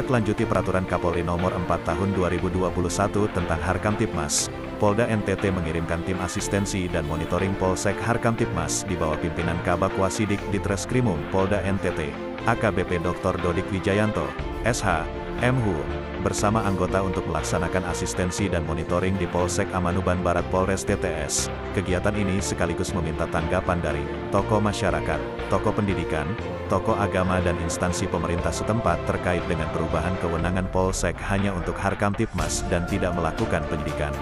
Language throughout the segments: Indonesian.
menindaklanjuti Peraturan Kapolri Nomor 4 Tahun 2021 tentang Harkamtibmas, Polda NTT mengirimkan tim asistensi dan monitoring Polsek Harkamtibmas di bawah pimpinan Kabak Wasidik Ditreskrimum Polda NTT, AKBP Dr. Dodik Wijayanto, SH, MHU, bersama anggota untuk melaksanakan asistensi dan monitoring di Polsek Amanuban Barat Polres TTS. Kegiatan ini sekaligus meminta tanggapan dari tokoh masyarakat, tokoh pendidikan, tokoh agama dan instansi pemerintah setempat terkait dengan perubahan kewenangan Polsek hanya untuk Harkamtibmas dan tidak melakukan penyidikan.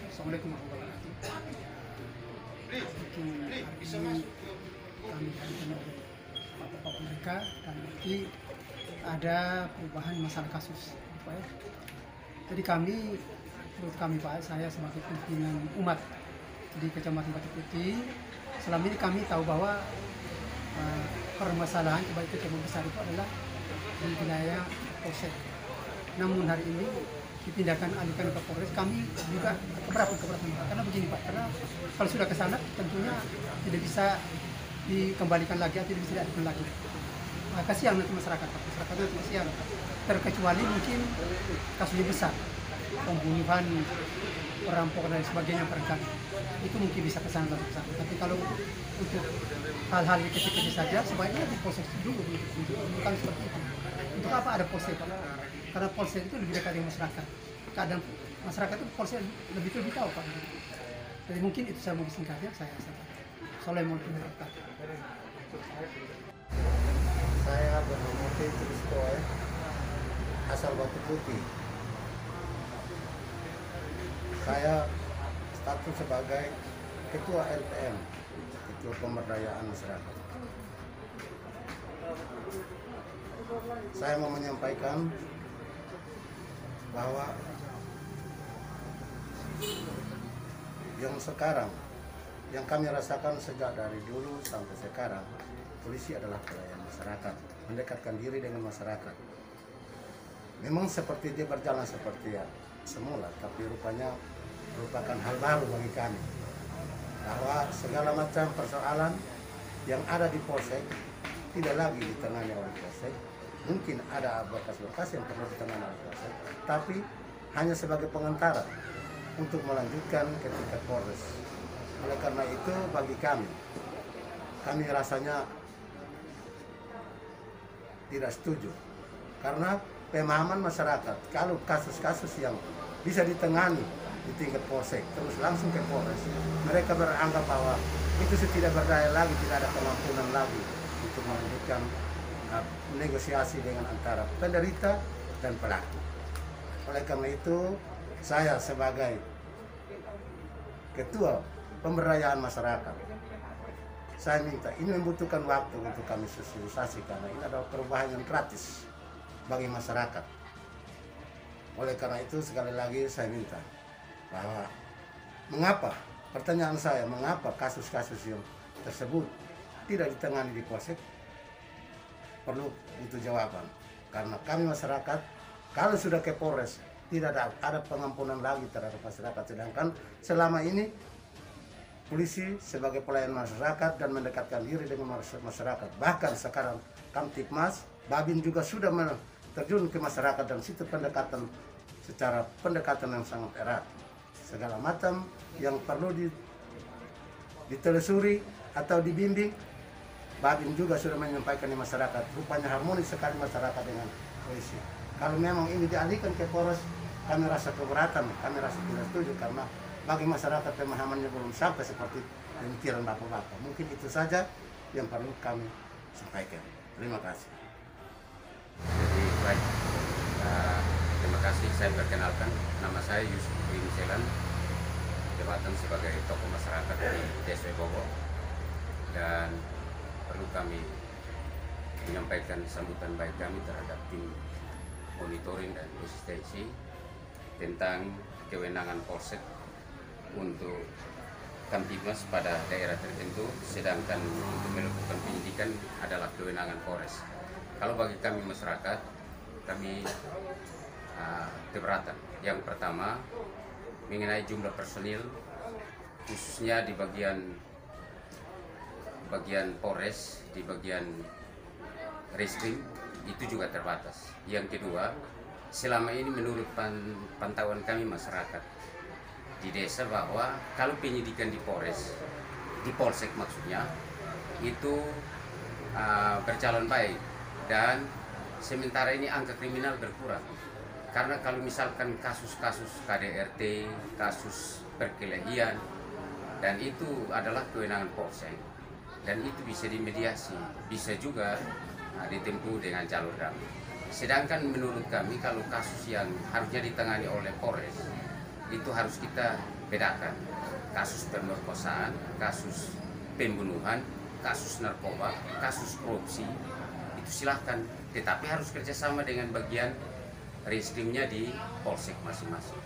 Assalamualaikum warahmatullahi wabarakatuh. Kami dari bapak mereka dan nanti ada perubahan masalah kasus, Pak ya. Jadi menurut kami Pak, saya sebagai pimpinan umat di Kecamatan Batu Putih, selama ini kami tahu bahwa permasalahan baik kecil besar itu adalah di wilayah Polsek. Namun hari ini dipindahkan alihkan ke Polres, kami juga keberatan karena begini Pak, karena kalau sudah ke sana tentunya tidak bisa dikembalikan lagi atau tidak bisa diadukan lagi. Kasihan nanti masyarakat nanti kasihan, terkecuali mungkin kasusnya besar, pembunuhan, perampokan dan sebagainya barangkali itu mungkin bisa ke sana. Tapi kalau untuk hal-hal yang kecil-kecil saja sebaiknya di Polsek dulu bukan seperti itu. Untuk apa ada Polsek? Karena Polsek itu lebih dekat dengan masyarakat. Kadang masyarakat itu Polsek lebih tahu Pak. Jadi mungkin itu saya mau disingkatnya, saya Assalamualaikum warahmatullahi wabarakatuh. Saya bernama Triskoy, asal Batu Putih. Saya status sebagai Ketua LPM, Ketua Pemberdayaan Masyarakat. Saya mau menyampaikan bahwa yang sekarang, yang kami rasakan sejak dari dulu sampai sekarang, polisi adalah pelayan masyarakat, mendekatkan diri dengan masyarakat. Memang seperti dia berjalan seperti ya semula, tapi rupanya merupakan hal baru bagi kami. Bahwa segala macam persoalan yang ada di Polsek tidak lagi ditangani oleh Polsek. Mungkin ada bekas-bekas yang perlu ditangani oleh Polsek, tapi hanya sebagai pengantara untuk melanjutkan ke tingkat Polres. Oleh karena itu bagi kami rasanya tidak setuju. Karena pemahaman masyarakat, kalau kasus-kasus yang bisa ditangani di tingkat Polsek terus langsung ke Polres, mereka beranggap bahwa itu tidak berdaya lagi, tidak ada kemampuan lagi untuk melanjutkan negosiasi dengan antara penderita dan pelaku. Oleh karena itu, saya sebagai Ketua Pemberdayaan Masyarakat, saya minta, ini membutuhkan waktu untuk kami sosialisasi karena ini adalah perubahan yang gratis bagi masyarakat. Oleh karena itu sekali lagi saya minta bahwa mengapa, pertanyaan saya, mengapa kasus-kasus yang tersebut tidak ditangani di Polsek, perlu butuh jawaban. Karena kami masyarakat, kalau sudah ke Polres, tidak ada pengampunan lagi terhadap masyarakat. Sedangkan selama ini polisi sebagai pelayan masyarakat dan mendekatkan diri dengan masyarakat. Bahkan sekarang Kamtibmas, Babin juga sudah terjun ke masyarakat dan situ pendekatan yang sangat erat. Segala macam yang perlu ditelusuri atau dibimbing, Babin juga sudah menyampaikan di masyarakat. Rupanya harmonis sekali masyarakat dengan polisi. Kalau memang ini dialihkan ke Polres, kami rasa keberatan, kami rasa tidak setuju karena bagi masyarakat pemahamannya belum sampai seperti pemikiran bapak-bapak. Mungkin itu saja yang perlu kami sampaikan. Terima kasih. Jadi baik, terima kasih. Saya perkenalkan, nama saya Yusuf Bin Selan, jabatan sebagai tokoh masyarakat di Desa Bobo, dan perlu kami menyampaikan sambutan baik kami terhadap tim monitoring dan asistensi tentang kewenangan Polsek untuk Kamtibmas pada daerah tertentu, sedangkan untuk melakukan penyidikan adalah kewenangan Polres. Kalau bagi kami masyarakat, kami keberatan. Yang pertama, mengenai jumlah personil, khususnya di bagian bagian Polres, di bagian Reskrim itu juga terbatas. Yang kedua, selama ini menurut pantauan kami masyarakat di desa bahwa kalau penyidikan di Polres, di Polsek maksudnya, itu berjalan baik, dan sementara ini angka kriminal berkurang. Karena kalau misalkan kasus-kasus KDRT, kasus perkelahian, dan itu adalah kewenangan Polsek, dan itu bisa dimediasi, bisa juga ditempuh dengan jalur damai. Sedangkan menurut kami kalau kasus yang harusnya ditangani oleh Polres, itu harus kita bedakan. Kasus pemerkosaan, kasus pembunuhan, kasus narkoba, kasus korupsi, itu silahkan. Tetapi harus kerjasama dengan bagian reskrimnya di Polsek masing-masing.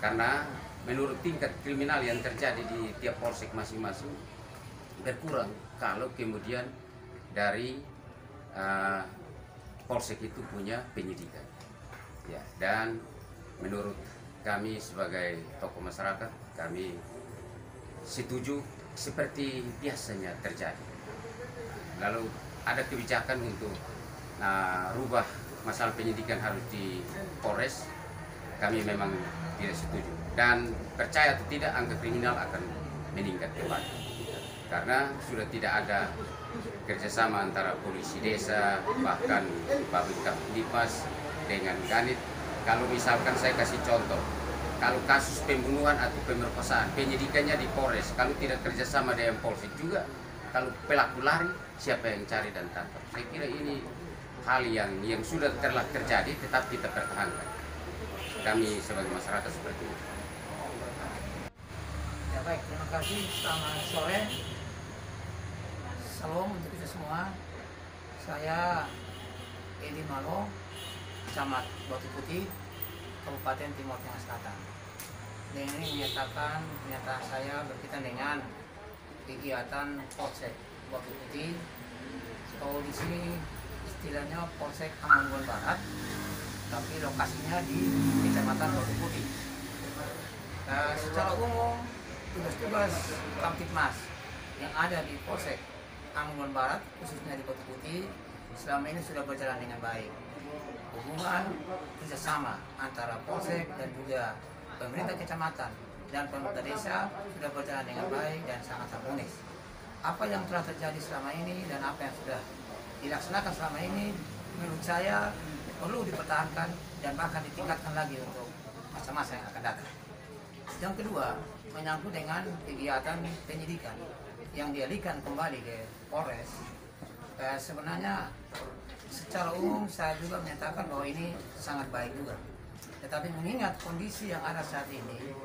Karena menurut tingkat kriminal yang terjadi di tiap Polsek masing-masing berkurang kalau kemudian dari Polsek itu punya penyidikan. Ya, dan menurut kami sebagai tokoh masyarakat, kami setuju seperti biasanya terjadi. Lalu ada kebijakan untuk rubah masalah penyidikan harus di Polres, kami memang tidak setuju. Dan percaya atau tidak, angka kriminal akan meningkat kembali. Karena sudah tidak ada kerjasama antara polisi desa, bahkan Babin Kaptipmas dengan Kanit. Kalau misalkan saya kasih contoh, kalau kasus pembunuhan atau pemerkosaan, penyidikannya di Polres, kalau tidak kerjasama dengan Polsek juga, kalau pelaku lari, siapa yang cari dan tangkap? Saya kira ini hal yang sudah telah terjadi, tetap kita pertahankan. Kami sebagai masyarakat seperti itu. Ya baik, terima kasih. Selamat sore. Salam untuk kita semua. Saya Edi Malo, Camat Batu Putih, Kabupaten Timur Tengah Selatan. Dan ini menyatakan pernyataan saya berkaitan dengan kegiatan Polsek Batu Putih. Kalau di sini istilahnya Polsek Amangkubuhan Barat, tapi lokasinya di Kecamatan Batu Putih. Secara umum, tugas-tugas Kamtipmas yang ada di Polsek Amangkubuhan Barat, khususnya di Batu Putih, selama ini sudah berjalan dengan baik. Hubungan kerjasama antara Polsek dan juga pemerintah kecamatan dan pemerintah desa sudah berjalan dengan baik dan sangat harmonis. Apa yang telah terjadi selama ini dan apa yang sudah dilaksanakan selama ini, menurut saya perlu dipertahankan dan bahkan ditingkatkan lagi untuk masa-masa yang akan datang. Yang kedua, menyangkut dengan kegiatan penyidikan yang dialihkan kembali ke Polres. Sebenarnya secara umum saya juga menyatakan bahwa ini sangat baik juga. Tetapi mengingat kondisi yang ada saat ini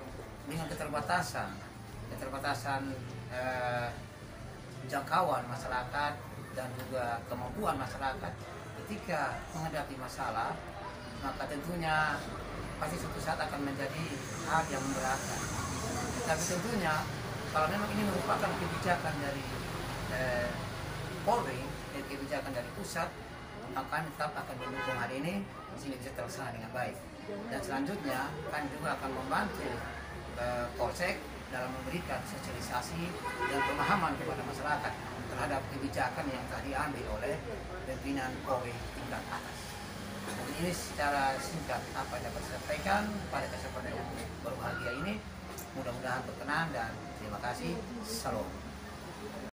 dengan keterbatasan jangkauan masyarakat dan juga kemampuan masyarakat ketika menghadapi masalah, maka tentunya pasti suatu saat akan menjadi hal yang memberatkan. Tapi tentunya kalau memang ini merupakan kebijakan dari Polri dan kebijakan dari pusat, maka kami tetap akan mendukung hal ini sehingga bisa terlaksana dengan baik. Dan selanjutnya kami juga akan membantu Polsek dalam memberikan sosialisasi dan pemahaman kepada masyarakat terhadap kebijakan yang telah diambil oleh pimpinan Polri tingkat atas. Mungkin ini secara singkat apa yang dapat saya sampaikan pada kesempatan yang berbahagia ini. Mudah-mudahan berkenan dan terima kasih. Salam.